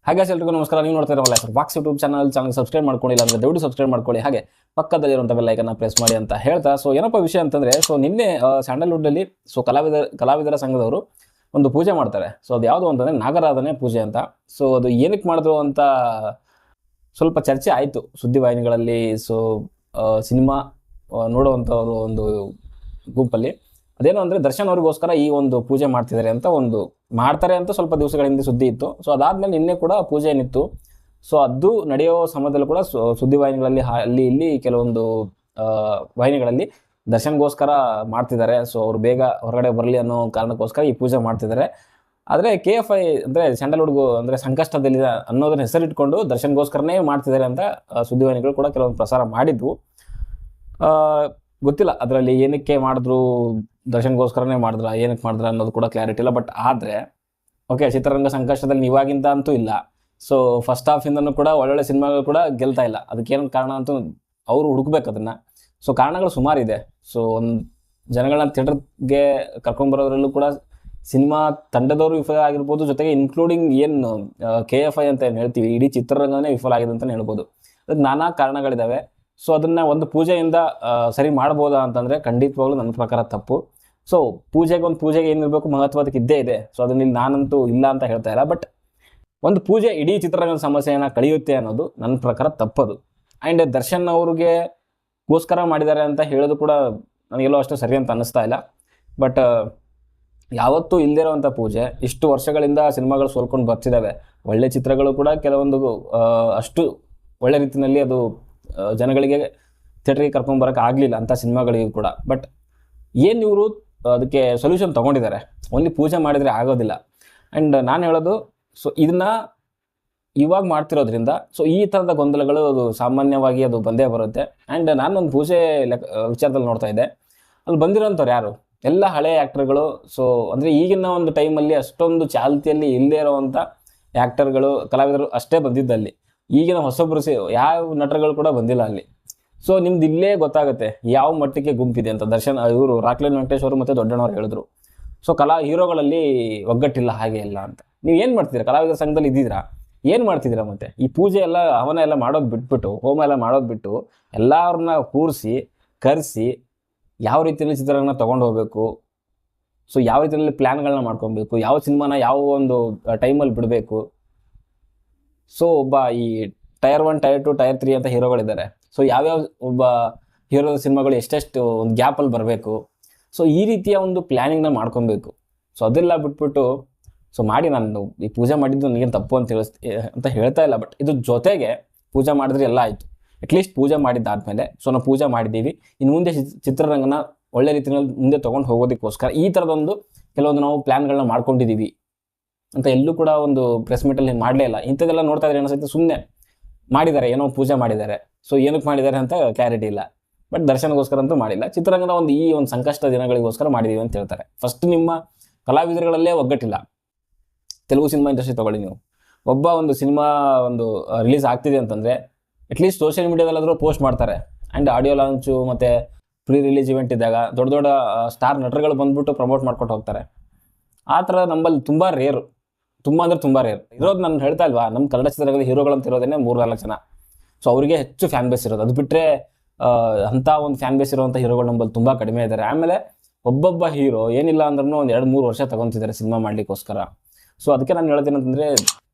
ಹಾಗೆ ಎಲ್ರಿಗೂ ನಮಸ್ಕಾರ. ನೀವು ನೋಡ್ತಾ ಇರಲ್ಲ sir box YouTube channel subscribe ಮಾಡ್ಕೊಂಡಿಲ್ಲ ಅಂದರೆ ದಯವಿಟ್ಟು ಸಬ್ಸ್ಕ್ರೈಬ್ ಮಾಡ್ಕೊಳ್ಳಿ. ಹಾಗೆ ಪಕ್ಕದಲ್ಲಿರುವಂಥ ಬೆಲ್ ಐಕನ್ನ ಪ್ರೆಸ್ ಮಾಡಿ ಅಂತ ಹೇಳ್ತಾ, ಸೊ ಏನಪ್ಪ ವಿಷಯ ಅಂತಂದರೆ, ಸೊ ನಿನ್ನೆ ಸ್ಯಾಂಡಲ್ವುಡ್ಡಲ್ಲಿ ಸೊ ಕಲಾವಿದರ ಸಂಘದವರು ಒಂದು ಪೂಜೆ ಮಾಡ್ತಾರೆ. ಸೊ ಅದು ಯಾವುದು ಅಂತಂದರೆ ನಾಗರಾಧನೆ ಪೂಜೆ ಅಂತ. ಸೊ ಅದು ಏನಕ್ಕೆ ಮಾಡಿದ್ರು ಅಂತ ಸ್ವಲ್ಪ ಚರ್ಚೆ ಆಯಿತು ಸುದ್ದಿವಾಹಿನಿಗಳಲ್ಲಿ. ಸೊ ಸಿನಿಮಾ ನೋಡುವಂಥವ್ರು ಒಂದು ಗುಂಪಲ್ಲಿ ಅದೇನು ಅಂದರೆ ದರ್ಶನ್ ಅವ್ರಿಗೋಸ್ಕರ ಈ ಒಂದು ಪೂಜೆ ಮಾಡ್ತಿದ್ದಾರೆ ಅಂತ ಸ್ವಲ್ಪ ದಿವಸಗಳ ಹಿಂದೆ ಸುದ್ದಿ ಇತ್ತು. ಸೊ ಅದಾದಮೇಲೆ ನಿನ್ನೆ ಕೂಡ ಪೂಜೆ ಏನಿತ್ತು, ಸೊ ಅದು ನಡೆಯೋ ಸಮಯದಲ್ಲೂ ಕೂಡ ಸುದ್ದಿವಾಹಿನಿಗಳಲ್ಲಿ ಅಲ್ಲಿ ಇಲ್ಲಿ ಕೆಲವೊಂದು ವಾಹಿನಿಗಳಲ್ಲಿ ದರ್ಶನ್ಗೋಸ್ಕರ ಮಾಡ್ತಿದ್ದಾರೆ, ಸೊ ಅವ್ರು ಬೇಗ ಹೊರಗಡೆ ಬರಲಿ ಅನ್ನೋ ಕಾರಣಕ್ಕೋಸ್ಕರ ಈ ಪೂಜೆ ಮಾಡ್ತಿದ್ದಾರೆ. ಆದರೆ KFI ಅಂದರೆ ಸ್ಯಾಂಡಲ್ವುಡ್ಗೂ ಅಂದರೆ ಸಂಕಷ್ಟದಲ್ಲಿ ಅನ್ನೋದನ್ನ ಹೆಸರಿಟ್ಕೊಂಡು ದರ್ಶನ್ಗೋಸ್ಕರನೇ ಮಾಡ್ತಿದ್ದಾರೆ ಅಂತ ಸುದ್ದಿವಾಹಿನಿಗಳು ಕೂಡ ಕೆಲವೊಂದು ಪ್ರಸಾರ ಮಾಡಿದ್ವು. ಗೊತ್ತಿಲ್ಲ ಅದರಲ್ಲಿ ಏನಕ್ಕೆ ಮಾಡಿದ್ರು, ದರ್ಶನ್ಗೋಸ್ಕರನೇ ಮಾಡಿದ್ರ ಏನಕ್ಕೆ ಮಾಡಿದ್ರ ಅನ್ನೋದು ಕೂಡ ಕ್ಲಾರಿಟಿ ಇಲ್ಲ. ಬಟ್ ಆದರೆ ಓಕೆ, ಚಿತ್ರರಂಗ ಸಂಕಷ್ಟದಲ್ಲಿ ಇವಾಗಿಂದ ಅಂತೂ ಇಲ್ಲ. ಸೊ ಫಸ್ಟ್ ಹಾಫಿಂದನೂ ಕೂಡ ಒಳ್ಳೊಳ್ಳೆ ಸಿನಿಮಾಗಳು ಕೂಡ ಗೆಲ್ತಾ ಇಲ್ಲ. ಅದಕ್ಕೇನು ಕಾರಣ ಅಂತೂ ಅವರು ಹುಡುಕ್ಬೇಕು ಅದನ್ನು. ಸೊ ಕಾರಣಗಳು ಸುಮಾರಿದೆ. ಸೊ ಒಂದು ಜನಗಳನ್ನ ಥಿಯೇಟರ್ಗೆ ಕರ್ಕೊಂಡ್ಬರೋದ್ರಲ್ಲೂ ಕೂಡ ಸಿನಿಮಾ ತಂಡದವರು ವಿಫಲ ಆಗಿರ್ಬೋದು, ಜೊತೆಗೆ ಇನ್ಕ್ಲೂಡಿಂಗ್ ಏನು KFI ಅಂತ ಏನು ಹೇಳ್ತೀವಿ, ಇಡೀ ಚಿತ್ರರಂಗನೇ ವಿಫಲ ಆಗಿದೆ ಅಂತಲೇ ಹೇಳ್ಬೋದು. ಅದಕ್ಕೆ ನಾನಾ ಕಾರಣಗಳಿದ್ದಾವೆ. ಸೊ ಅದನ್ನು ಒಂದು ಪೂಜೆಯಿಂದ ಸರಿ ಮಾಡ್ಬೋದಾ ಅಂತಂದರೆ ಖಂಡಿತವಾಗ್ಲೂ ನನ್ನ ಪ್ರಕಾರ ತಪ್ಪು. ಸೊ ಪೂಜೆಗೆ ಏನಿರಬೇಕು ಮಹತ್ವ ಅದಕ್ಕೆ ಇದ್ದೇ ಇದೆ. ಸೊ ಅದನ್ನ ಇಲ್ಲಿ ನಾನಂತೂ ಇಲ್ಲ ಅಂತ ಹೇಳ್ತಾ ಇಲ್ಲ. ಬಟ್ ಒಂದು ಪೂಜೆ ಇಡೀ ಚಿತ್ರರಂಗದ ಸಮಸ್ಯೆಯನ್ನು ಕಳೆಯುತ್ತೆ ಅನ್ನೋದು ನನ್ನ ಪ್ರಕಾರ ತಪ್ಪದು. ಆ್ಯಂಡ್ ದರ್ಶನ್ ಅವ್ರಿಗೆಗೋಸ್ಕರ ಮಾಡಿದ್ದಾರೆ ಅಂತ ಹೇಳೋದು ಕೂಡ ನನಗೆಲ್ಲೋ ಅಷ್ಟು ಸರಿ ಅಂತ ಅನ್ನಿಸ್ತಾ ಇಲ್ಲ. ಬಟ್ ಯಾವತ್ತೂ ಇಲ್ಲದೇ ಇರೋವಂಥ ಪೂಜೆ, ಇಷ್ಟು ವರ್ಷಗಳಿಂದ ಸಿನಿಮಾಗಳು ಸೋಲ್ಕೊಂಡು ಬರ್ತಿದ್ದಾವೆ. ಒಳ್ಳೆ ಚಿತ್ರಗಳು ಕೂಡ ಕೆಲವೊಂದು ಅಷ್ಟು ಒಳ್ಳೆ ರೀತಿಯಲ್ಲಿ ಅದು ಜನಗಳಿಗೆ ಥಿಯೇಟ್ರಿಗೆ ಕರ್ಕೊಂಬರೋಕೆ ಆಗಲಿಲ್ಲ ಅಂಥ ಸಿನಿಮಾಗಳಿಗೂ ಕೂಡ. ಬಟ್ ಏನು ಇವರು ಅದಕ್ಕೆ ಸೊಲ್ಯೂಷನ್ ತೊಗೊಂಡಿದ್ದಾರೆ, ಓನ್ಲಿ ಪೂಜೆ ಮಾಡಿದರೆ ಆಗೋದಿಲ್ಲ. ಆ್ಯಂಡ್ ನಾನು ಹೇಳೋದು, ಸೊ ಇದನ್ನು ಇವಾಗ ಮಾಡ್ತಿರೋದ್ರಿಂದ ಸೊ ಈ ಥರದ ಗೊಂದಲಗಳು ಅದು ಸಾಮಾನ್ಯವಾಗಿ ಅದು ಬಂದೇ ಬರುತ್ತೆ. ಆ್ಯಂಡ್ ನಾನೊಂದು ಪೂಜೆ ವಿಚಾರದಲ್ಲಿ ನೋಡ್ತಾ ಇದ್ದೆ, ಅಲ್ಲಿ ಬಂದಿರೋಂಥವ್ರು ಯಾರು ಎಲ್ಲ ಹಳೆಯ ಆ್ಯಕ್ಟರ್ಗಳು. ಸೊ ಅಂದರೆ ಈಗಿನ ಒಂದು ಟೈಮಲ್ಲಿ ಅಷ್ಟೊಂದು ಚಾಲ್ತಿಯಲ್ಲಿ ಇಲ್ಲದೇ ಇರೋವಂಥ ಆ್ಯಕ್ಟರ್ಗಳು, ಕಲಾವಿದರು ಅಷ್ಟೇ ಬಂದಿದ್ದಲ್ಲಿ. ಈಗಿನ ಹೊಸೊಬ್ಬರು ಯಾವ ನಟರುಗಳು ಕೂಡ ಬಂದಿಲ್ಲ ಅಲ್ಲಿ. ಸೊ ನಿಮ್ದು ಇಲ್ಲೇ ಗೊತ್ತಾಗುತ್ತೆ ಯಾವ ಮಟ್ಟಕ್ಕೆ ಗುಂಪಿದೆ ಅಂತ. ದರ್ಶನ್ ಇವರು ರಾಕ್ಲೈನ್ ವೆಂಕಟೇಶ್ ಅವರು ಮತ್ತು ದೊಡ್ಡಣ್ಣವ್ರು ಹೇಳಿದ್ರು, ಸೊ ಹೀರೋಗಳಲ್ಲಿ ಒಗ್ಗಟ್ಟಿಲ್ಲ ಹಾಗೆ ಇಲ್ಲ ಅಂತ. ನೀವು ಏನು ಮಾಡ್ತಿದ್ದೀರಾ? ಕಲಾವಿದರ ಸಂಘದಲ್ಲಿ ಇದ್ದಿದ್ದೀರಾ, ಏನು ಮಾಡ್ತಿದ್ದೀರಾ? ಮತ್ತು ಈ ಪೂಜೆ ಎಲ್ಲ ಹವನ ಎಲ್ಲ ಮಾಡೋದು ಬಿಟ್ಬಿಟ್ಟು, ಹೋಮ ಎಲ್ಲ ಮಾಡೋದು ಬಿಟ್ಟು ಎಲ್ಲರನ್ನ ಕೂರಿಸಿ ಕರೆಸಿ ಯಾವ ರೀತಿಯಲ್ಲಿ ಚಿತ್ರಗಳನ್ನ ತೊಗೊಂಡು ಹೋಗಬೇಕು, ಸೊ ಯಾವ ರೀತಿಯಲ್ಲಿ ಪ್ಲ್ಯಾನ್ಗಳನ್ನ ಮಾಡ್ಕೊಬೇಕು, ಯಾವ ಸಿನಿಮಾನ ಯಾವ ಒಂದು ಟೈಮಲ್ಲಿ ಬಿಡಬೇಕು. ಸೊ ಒಬ್ಬ ಈ ಟೈರ್ 1, ಟೈರ್ 2, ಟೈರ್ 3 ಅಂತ ಹೀರೋಗಳಿದ್ದಾರೆ. ಸೊ ಯಾವ್ಯಾವ ಒಬ್ಬ ಹೀರೋದ ಸಿನಿಮಾಗಳು ಎಷ್ಟೆಷ್ಟು ಒಂದು ಗ್ಯಾಪಲ್ಲಿ ಬರಬೇಕು, ಸೊ ಈ ರೀತಿಯ ಒಂದು ಪ್ಲ್ಯಾನಿಂಗ್ನ ಮಾಡ್ಕೊಬೇಕು. ಸೊ ಅದೆಲ್ಲ ಬಿಟ್ಬಿಟ್ಟು ಸೊ ಮಾಡಿ, ನಾನು ಈ ಪೂಜೆ ಮಾಡಿದ್ದು ನನಗೇನು ತಪ್ಪು ಅಂತ ಹೇಳ್ತಾ ಇಲ್ಲ. ಬಟ್ ಇದ್ರ ಜೊತೆಗೆ ಪೂಜೆ ಮಾಡಿದ್ರೆ ಎಲ್ಲ ಆಯಿತು. ಅಟ್ಲೀಸ್ಟ್ ಪೂಜೆ ಮಾಡಿದ್ದಾದಮೇಲೆ ಸೊ ನಾವು ಪೂಜೆ ಮಾಡಿದ್ದೀವಿ, ಇನ್ನು ಮುಂದೆ ಚಿತ್ರರಂಗನ ಒಳ್ಳೆ ರೀತಿಯಲ್ಲಿ ಮುಂದೆ ತೊಗೊಂಡು ಹೋಗೋದಕ್ಕೋಸ್ಕರ ಈ ಥರದೊಂದು ಕೆಲವೊಂದು ನಾವು ಪ್ಲ್ಯಾನ್ಗಳನ್ನ ಮಾಡ್ಕೊಂಡಿದ್ದೀವಿ ಅಂತ ಎಲ್ಲೂ ಕೂಡ ಒಂದು ಪ್ರೆಸ್ ಮೀಟಲ್ಲಿ ಮಾಡಲೇ ಇಲ್ಲ. ಇಂಥದ್ದೆಲ್ಲ ನೋಡ್ತಾ ಇದ್ರೆ ಅನಿಸುತ್ತೆ ಸುಮ್ಮನೆ ಮಾಡಿದ್ದಾರೆ, ಏನೋ ಪೂಜೆ ಮಾಡಿದ್ದಾರೆ. ಸೊ ಏನಕ್ಕೆ ಮಾಡಿದ್ದಾರೆ ಅಂತ ಕ್ಲಾರಿಟಿ ಇಲ್ಲ. ಬಟ್ ದರ್ಶನ್ಗೋಸ್ಕರ ಅಂತೂ ಮಾಡಿಲ್ಲ, ಚಿತ್ರರಂಗದ ಈ ಒಂದು ಸಂಕಷ್ಟ ದಿನಗಳಿಗೋಸ್ಕರ ಮಾಡಿದ್ದೀವಿ ಅಂತ ಹೇಳ್ತಾರೆ. ಫಸ್ಟ್ ನಿಮ್ಮ ಕಲಾವಿದರುಗಳಲ್ಲೇ ಒಗ್ಗಟ್ಟಿಲ್ಲ. ತೆಲುಗು ಸಿನಿಮಾ ಇಂಡಸ್ಟ್ರಿ ತೊಗೊಳ್ಳಿ ನೀವು, ಒಬ್ಬ ಒಂದು ಸಿನಿಮಾ ರಿಲೀಸ್ ಆಗ್ತಿದೆ ಅಂತಂದರೆ ಅಟ್ಲೀಸ್ಟ್ ಸೋಷಿಯಲ್ ಮೀಡಿಯಾದಲ್ಲಾದರೂ ಪೋಸ್ಟ್ ಮಾಡ್ತಾರೆ. ಆ್ಯಂಡ್ ಆಡಿಯೋ ಲಾಂಚು ಮತ್ತು ಪ್ರೀ ರಿಲೀಸ್ ಇವೆಂಟ್ ಇದ್ದಾಗ ದೊಡ್ಡ ದೊಡ್ಡ ಸ್ಟಾರ್ ನಟರುಗಳು ಬಂದುಬಿಟ್ಟು ಪ್ರಮೋಟ್ ಮಾಡ್ಕೊಂಡು ಹೋಗ್ತಾರೆ. ಆ ಥರ ನಮ್ಮಲ್ಲಿ ತುಂಬ ರೇರು, ತುಂಬ ಅಂದರೆ ತುಂಬ ರೇರ್ ಇರೋದು. ನಾನು ಹೇಳ್ತಾ ಇಲ್ವಾ, ನಮ್ಮ ಕನ್ನಡ ಚಿತ್ರರಂಗದ ಹೀರೋಗಳಂತ ಇರೋದೇ 3-4 ಜನ. ಸೊ ಅವರಿಗೆ ಹೆಚ್ಚು ಫ್ಯಾನ್ ಬೇಸ್ ಇರೋದು. ಅದು ಬಿಟ್ಟರೆ ಅಂಥ ಒಂದು ಫ್ಯಾನ್ ಬೇಸ್ ಇರೋವಂಥ ಹೀರೋಗಳು ನಮ್ಮಲ್ಲಿ ತುಂಬ ಕಡಿಮೆ ಇದ್ದಾರೆ. ಆಮೇಲೆ ಒಬ್ಬೊಬ್ಬ ಹೀರೋ ಏನಿಲ್ಲ ಅಂದ್ರೂ ಒಂದು 2-3 ವರ್ಷ ತೊಗೊತಿದ್ದಾರೆ ಸಿನಿಮಾ ಮಾಡಲಿಕ್ಕೋಸ್ಕರ. ಸೊ ಅದಕ್ಕೆ ನಾನು ಹೇಳ್ತೀನಿ ಅಂತಂದರೆ,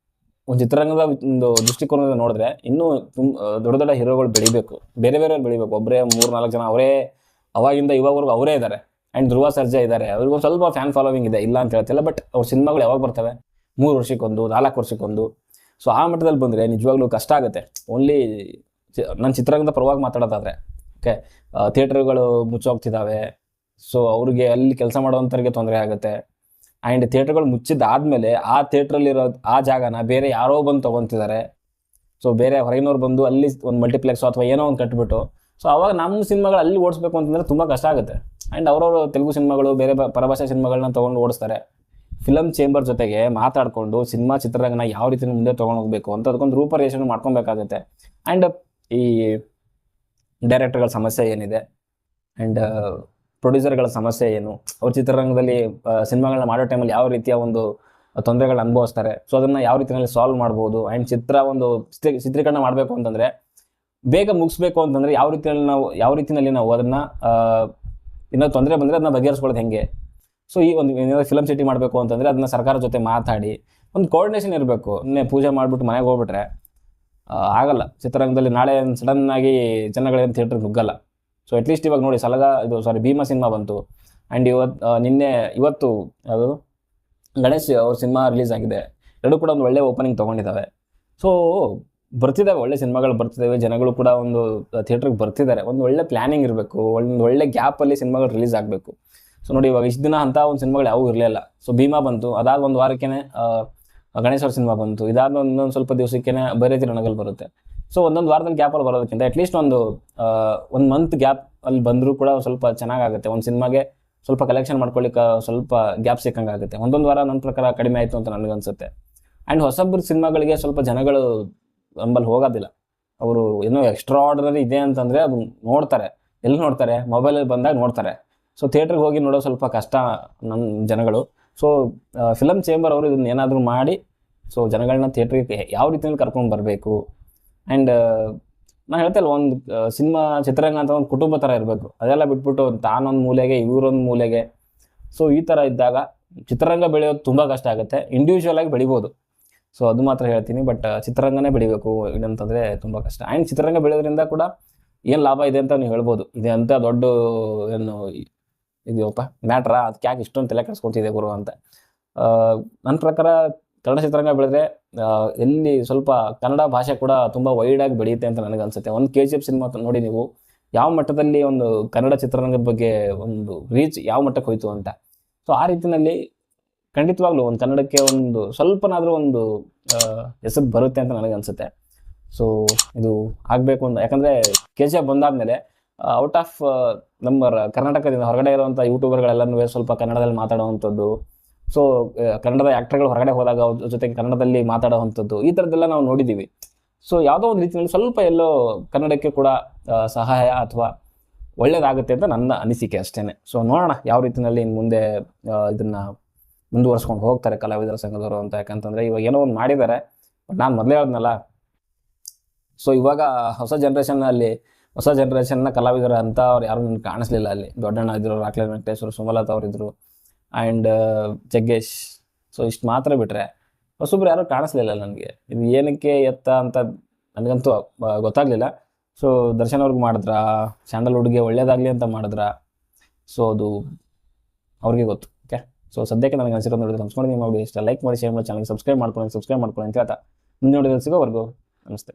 ಒಂದು ಚಿತ್ರರಂಗದ ಒಂದು ದೃಷ್ಟಿಕೋನದಿಂದ ನೋಡಿದ್ರೆ ಇನ್ನೂ ದೊಡ್ಡ ದೊಡ್ಡ ಹೀರೋಗಳು ಬೆಳಿಬೇಕು, ಬೇರೆ ಬೆಳಿಬೇಕು. ಒಬ್ಬರೇ 3-4 ಜನ ಅವರೇ ಅವಾಗಿಂದ ಇವಾಗವರೆಗೂ ಅವರೇ ಇದ್ದಾರೆ. ಆ್ಯಂಡ್ ಧ್ರುವ ಸರ್ಜಾ ಇದ್ದಾರೆ, ಅವ್ರಿಗೊಂದು ಸ್ವಲ್ಪ ಫ್ಯಾನ್ ಫಾಲೋವಿಂಗ್ ಇದೆ, ಇಲ್ಲ ಅಂತ ಹೇಳ್ತಿಲ್ಲ. ಬಟ್ ಅವ್ರ ಸಿನಿಮಾಗಳು ಯಾವಾಗ ಬರ್ತವೆ? 3 ವರ್ಷಕ್ಕೊಂದು, 4 ವರ್ಷಕ್ಕೊಂದು. ಸೊ ಆ ಮಟ್ಟದಲ್ಲಿ ಬಂದರೆ ನಿಜವಾಗ್ಲೂ ಕಷ್ಟ ಆಗುತ್ತೆ. ಓನ್ಲಿ ನನ್ನ ಚಿತ್ರರಂಗದ ಪರವಾಗಿ ಮಾತಾಡೋದಾದರೆ, ಓಕೆ, ಥಿಯೇಟ್ರುಗಳು ಮುಚ್ಚೋಗ್ತಿದ್ದಾವೆ. ಸೊ ಅವ್ರಿಗೆ ಅಲ್ಲಿ ಕೆಲಸ ಮಾಡೋವಂಥವ್ರಿಗೆ ತೊಂದರೆ ಆಗುತ್ತೆ. ಆ್ಯಂಡ್ ಥಿಯೇಟ್ರುಗಳು ಮುಚ್ಚಿದ್ದಾದಮೇಲೆ ಆ ಥಿಯೇಟ್ರಲ್ಲಿರೋ ಆ ಜಾಗನ ಬೇರೆ ಯಾರೋ ಬಂದು ತೊಗೊತಿದ್ದಾರೆ. ಸೊ ಬೇರೆ ಹೊರಗಿನವ್ರು ಬಂದು ಅಲ್ಲಿ ಒಂದು ಮಲ್ಟಿಪ್ಲೆಕ್ಸು ಅಥವಾ ಏನೋ ಒಂದು ಕಟ್ಬಿಟ್ಟು, ಸೊ ಅವಾಗ ನಮ್ಮ ಸಿನಿಮಾಗಳು ಅಲ್ಲಿ ಓಡಿಸ್ಬೇಕು ಅಂತಂದರೆ ತುಂಬ ಕಷ್ಟ ಆಗುತ್ತೆ. ಆ್ಯಂಡ್ ಅವರವರು ತೆಲುಗು ಸಿನಿಮಾಗಳು, ಬೇರೆ ಪರಭಾಷೆ ಸಿನಿಮಾಗಳನ್ನ ತೊಗೊಂಡು ಓಡಿಸ್ತಾರೆ. ಫಿಲಮ್ ಚೇಂಬರ್ ಜೊತೆಗೆ ಮಾತಾಡಿಕೊಂಡು ಚಿತ್ರರಂಗನ ಯಾವ ರೀತಿ ಮುಂದೆ ತೊಗೊಂಡು ಹೋಗಬೇಕು ಅಂತ ಅದಕ್ಕೊಂದು ರೂಪರೇಷಣೆ ಮಾಡ್ಕೊಬೇಕಾಗುತ್ತೆ. ಆ್ಯಂಡ್ ಈ ಡೈರೆಕ್ಟರ್ಗಳ ಸಮಸ್ಯೆ ಏನಿದೆ, ಆ್ಯಂಡ್ ಪ್ರೊಡ್ಯೂಸರ್ಗಳ ಸಮಸ್ಯೆ ಏನು, ಅವ್ರ ಚಿತ್ರರಂಗದಲ್ಲಿ ಸಿನಿಮಾಗಳನ್ನ ಮಾಡೋ ಟೈಮಲ್ಲಿ ಯಾವ ರೀತಿಯ ಒಂದು ತೊಂದರೆಗಳನ್ನ ಅನುಭವಿಸ್ತಾರೆ. ಸೊ ಅದನ್ನು ಯಾವ ರೀತಿಯಲ್ಲಿ ಸಾಲ್ವ್ ಮಾಡ್ಬೋದು, ಆ್ಯಂಡ್ ಒಂದು ಚಿತ್ರೀಕರಣ ಮಾಡಬೇಕು ಅಂತಂದರೆ ಬೇಗ ಮುಗಿಸ್ಬೇಕು ಅಂತಂದರೆ ಯಾವ ರೀತಿಯಲ್ಲಿ ನಾವು ಅದನ್ನು ಇನ್ನೂ ತೊಂದರೆ ಬಂದರೆ ಅದನ್ನ ಬಗೆಹರಿಸ್ಕೊಳ್ಳೋದು ಹೆಂಗೆ. ಸೊ ಈ ಒಂದು ಏನಾದರೂ ಫಿಲಮ್ ಸಿಟಿ ಮಾಡಬೇಕು ಅಂತಂದರೆ ಅದನ್ನ ಸರ್ಕಾರದ ಜೊತೆ ಮಾತಾಡಿ ಒಂದು ಕೋಆರ್ಡಿನೇಷನ್ ಇರಬೇಕು. ಪೂಜೆ ಮಾಡಿಬಿಟ್ಟು ಮನೆಗೆ ಹೋಗ್ಬಿಟ್ರೆ ಆಗಲ್ಲ. ಚಿತ್ರರಂಗದಲ್ಲಿ ನಾಳೆ ಸಡನ್ನಾಗಿ ಜನಗಳೇನು ಥಿಯೇಟ್ರಿಗೆ ನುಗ್ಗಲ್ಲ. ಸೊ ಅಟ್ಲೀಸ್ಟ್ ಇವಾಗ ನೋಡಿ ಭೀಮಾ ಸಿನಿಮಾ ಬಂತು, ಆ್ಯಂಡ್ ಇವತ್ತು ಅದು ಗಣೇಶ್ ಅವ್ರ ಸಿನಿಮಾ ರಿಲೀಸ್ ಆಗಿದೆ. ಎರಡೂ ಕೂಡ ಒಂದು ಒಳ್ಳೆ ಓಪನಿಂಗ್ ತೊಗೊಂಡಿದ್ದಾವೆ. ಸೊ ಬರ್ತಿದ್ದಾವೆ, ಒಳ್ಳೆ ಸಿನಿಮಾಗಳು ಬರ್ತಿದ್ದಾವೆ, ಜನಗಳು ಕೂಡ ಒಂದು ಥಿಯೇಟ್ರಿಗೆ ಬರ್ತಿದ್ದಾರೆ. ಒಂದು ಒಳ್ಳೆ ಪ್ಲ್ಯಾನಿಂಗ್ ಇರಬೇಕು, ಒಂದು ಒಳ್ಳೆ ಗ್ಯಾಪಲ್ಲಿ ಸಿನಿಮಾಗಳು ರಿಲೀಸ್ ಆಗಬೇಕು. ಸೊ ನೋಡಿ ಇವಾಗ ಇಷ್ಟು ದಿನ ಅಂಥ ಒಂದು ಸಿನಿಮಾಗಳು ಯಾವುವು ಇರಲಿಲ್ಲ. ಸೊ ಭೀಮಾ ಬಂತು, ಅದಾದ ಒಂದು ವಾರಕ್ಕೇ ಗಣೇಶ್ ಅವ್ರ ಸಿನಿಮಾ ಬಂತು, ಇದಾದ ಒಂದೊಂದು ಸ್ವಲ್ಪ ದಿವಸಕ್ಕೇ ಬೇರೆ ರಣಗಳು ಬರುತ್ತೆ. ಸೊ ಒಂದೊಂದು ವಾರದಲ್ಲಿ ಗ್ಯಾಪಲ್ಲಿ ಬರೋದಕ್ಕಿಂತ ಅಟ್ಲೀಸ್ಟ್ ಒಂದು ಮಂತ್ ಗ್ಯಾಪ್ ಅಲ್ಲಿ ಬಂದರೂ ಕೂಡ ಸ್ವಲ್ಪ ಚೆನ್ನಾಗಾಗುತ್ತೆ. ಒಂದು ಸಿನಿಮಾಗೆ ಸ್ವಲ್ಪ ಕಲೆಕ್ಷನ್ ಮಾಡ್ಕೊಳ್ಳಿಕ್ಕೆ ಸ್ವಲ್ಪ ಗ್ಯಾಪ್ ಸಿಕ್ಕಂಗಾಗುತ್ತೆ. ಒಂದೊಂದು ವಾರ ನನ್ನ ಪ್ರಕಾರ ಕಡಿಮೆ ಆಯಿತು ಅಂತ ನನಗನ್ಸುತ್ತೆ. ಆ್ಯಂಡ್ ಹೊಸಬ್ರ ಸಿನಿಮಾಗಳಿಗೆ ಸ್ವಲ್ಪ ಜನಗಳು ನಂಬಲ್ಲಿ ಹೋಗೋದಿಲ್ಲ. ಅವರು ಏನೋ ಎಕ್ಸ್ಟ್ರಾ ಆರ್ಡಿನರಿ ಇದೆ ಅಂತಂದರೆ ಅದು ನೋಡ್ತಾರೆ. ಎಲ್ಲಿ ನೋಡ್ತಾರೆ? ಮೊಬೈಲಲ್ಲಿ ಬಂದಾಗ ನೋಡ್ತಾರೆ. ಸೊ ಥಿಯೇಟ್ರಿಗೆ ಹೋಗಿ ನೋಡೋ ಸ್ವಲ್ಪ ಕಷ್ಟ ನಮ್ಮ ಜನಗಳು. ಸೊ ಫಿಲಮ್ ಚೇಂಬರ್ ಅವರು ಇದನ್ನ ಏನಾದರೂ ಮಾಡಿ ಸೊ ಜನಗಳನ್ನ ಥಿಯೇಟ್ರಿಗೆ ಯಾವ ರೀತಿಯಲ್ಲಿ ಕರ್ಕೊಂಡು ಬರಬೇಕು. ಆ್ಯಂಡ್ ನಾನು ಹೇಳ್ತಲ್ಲ, ಒಂದು ಚಿತ್ರರಂಗ ಅಂತ ಒಂದು ಕುಟುಂಬ ಥರ ಇರಬೇಕು. ಅದೆಲ್ಲ ಬಿಟ್ಬಿಟ್ಟು ತಾನೊಂದು ಮೂಲೆಗೆ ಇವರೊಂದು ಮೂಲೆಗೆ. ಸೊ ಈ ಥರ ಇದ್ದಾಗ ಚಿತ್ರರಂಗ ಬೆಳೆಯೋದು ತುಂಬ ಕಷ್ಟ ಆಗುತ್ತೆ. ಇಂಡಿವಿಜುವಲ್ ಆಗಿ ಬೆಳಿಬೋದು. ಸೊ ಅದು ಮಾತ್ರ ಹೇಳ್ತೀನಿ. ಬಟ್ ಚಿತ್ರರಂಗನೇ ಬೆಳಿಬೇಕು ಇದಂತಂದರೆ ತುಂಬ ಕಷ್ಟ. ಆ್ಯಂಡ್ ಚಿತ್ರರಂಗ ಬೆಳೆಯೋದ್ರಿಂದ ಕೂಡ ಏನು ಲಾಭ ಇದೆ ಅಂತ ನೀವು ಹೇಳ್ಬೋದು. ಇದೆ ಅಂತ ದೊಡ್ಡ ಏನು ಇದೆಯಪ್ಪ ಮ್ಯಾಟ್ರಾ, ಅದಕ್ಕೆ ಯಾಕೆ ಇಷ್ಟೊಂದು ತಲೆ ಕೆಡಿಸ್ಕೊತಿದೆ ಗುರು ಅಂತ. ನನ್ನ ಪ್ರಕಾರ ಕನ್ನಡ ಚಿತ್ರರಂಗ ಬೆಳೆದ್ರೆ ಎಲ್ಲಿ ಸ್ವಲ್ಪ ಕನ್ನಡ ಭಾಷೆ ಕೂಡ ತುಂಬ ವೈಡಾಗಿ ಬೆಳೆಯುತ್ತೆ ಅಂತ ನನಗನ್ಸುತ್ತೆ. ಒಂದು KGF ಸಿನಿಮಾ ನೋಡಿ ನೀವು, ಯಾವ ಮಟ್ಟದಲ್ಲಿ ಒಂದು ಕನ್ನಡ ಚಿತ್ರರಂಗದ ಬಗ್ಗೆ ಒಂದು ರೀಚ್ ಯಾವ ಮಟ್ಟಕ್ಕೆ ಹೋಯ್ತು ಅಂತ. ಸೊ ಆ ರೀತಿಯಲ್ಲಿ ಖಂಡಿತವಾಗ್ಲೂ ಒಂದು ಕನ್ನಡಕ್ಕೆ ಒಂದು ಸ್ವಲ್ಪನಾದರೂ ಒಂದು ಹೆಸರು ಬರುತ್ತೆ ಅಂತ ನನಗನ್ಸುತ್ತೆ. ಸೊ ಇದು ಆಗಬೇಕು ಅಂತ. ಯಾಕಂದರೆ KGF ಬಂದಾದಮೇಲೆ ಔಟ್ ಆಫ್ ನಮ್ಮ ಕರ್ನಾಟಕದಿಂದ ಹೊರಗಡೆ ಇರುವಂಥ ಯೂಟ್ಯೂಬರ್ಗಳೆಲ್ಲನೂ ಸ್ವಲ್ಪ ಕನ್ನಡದಲ್ಲಿ ಮಾತಾಡುವಂಥದ್ದು. ಸೊ ಕನ್ನಡದ ಆ್ಯಕ್ಟರ್ಗಳು ಹೊರಗಡೆ ಹೋದಾಗ ಅವ್ರ ಜೊತೆಗೆ ಕನ್ನಡದಲ್ಲಿ ಮಾತಾಡೋವಂಥದ್ದು, ಈ ಥರದ್ದೆಲ್ಲ ನಾವು ನೋಡಿದ್ದೀವಿ. ಸೊ ಯಾವುದೋ ಒಂದು ರೀತಿಯಲ್ಲಿ ಸ್ವಲ್ಪ ಎಲ್ಲೋ ಕನ್ನಡಕ್ಕೆ ಕೂಡ ಸಹಾಯ ಅಥವಾ ಒಳ್ಳೆಯದಾಗುತ್ತೆ ಅಂತ ನನ್ನ ಅನಿಸಿಕೆ ಅಷ್ಟೇ. ಸೊ ನೋಡೋಣ ಯಾವ ರೀತಿಯಲ್ಲಿ ಇನ್ನು ಮುಂದೆ ಇದನ್ನು ಮುಂದುವರ್ಸ್ಕೊಂಡು ಹೋಗ್ತಾರೆ ಕಲಾವಿದರ ಸಂಘದವರು ಅಂತ. ಯಾಕಂತಂದರೆ ಇವಾಗ ಏನೋ ಒಂದು ಮಾಡಿದ್ದಾರೆ, ಬಟ್ ನಾನು ಮೊದಲೇ ಹೇಳಿದ್ನಲ್ಲ. ಸೊ ಇವಾಗ ಹೊಸ ಜನ್ರೇಷನ್ನ ಕಲಾವಿದರ ಅಂತ ಅವ್ರು ಯಾರೂ ನನಗೆ ಕಾಣಿಸ್ಲಿಲ್ಲ. ಅಲ್ಲಿ ದೊಡ್ಡಣ್ಣ ಇದ್ದರು, ರಾಕ್ಲೇ ವೆಂಕಟೇಶ್ವರ, ಸುಮಲತಾ ಅವರಿದ್ದರು, ಆ್ಯಂಡ್ ಜಗ್ಗೇಶ್. ಸೊ ಇಷ್ಟು ಮಾತ್ರ ಬಿಟ್ಟರೆ ಹೊಸಬ್ರು ಯಾರೂ ಕಾಣಿಸ್ಲಿಲ್ಲ ನನಗೆ. ಇದು ಏನಕ್ಕೆ ಎತ್ತ ಅಂತ ನನಗಂತೂ ಗೊತ್ತಾಗಲಿಲ್ಲ. ಸೊ ದರ್ಶನ್ ಅವ್ರಿಗೆ ಮಾಡಿದ್ರಾ, ಸ್ಯಾಂಡಲ್ವುಡ್ಗೆ ಒಳ್ಳೇದಾಗಲಿ ಅಂತ ಮಾಡಿದ್ರಾ, ಸೊ ಅದು ಅವ್ರಿಗೆ ಗೊತ್ತು. ಓಕೆ, ಸೊ ಸದ್ಯಕ್ಕೆ ನನಗೆ ಅನಿಸಿರೋದು ನೋಡಿದ್ರೆ ಅನ್ಸ್ಕೊಂಡು ನಿಮ್ಮ ಇಷ್ಟ ಲೈಕ್ ಮಾಡಿ, ಶೇರ್ ಮಾಡಿ, ಚಾನಲ್ಗೆ ಸಬ್ಸ್ಕ್ರೈಬ್ ಮಾಡ್ಕೊಳ್ಳಿ ಅಂತ ಹೇಳ್ತಾ ಮುಂದೆ ನೋಡಿದ್ರೆ ಸಿಗೋವರೆಗೂ ನಮಸ್ತೆ.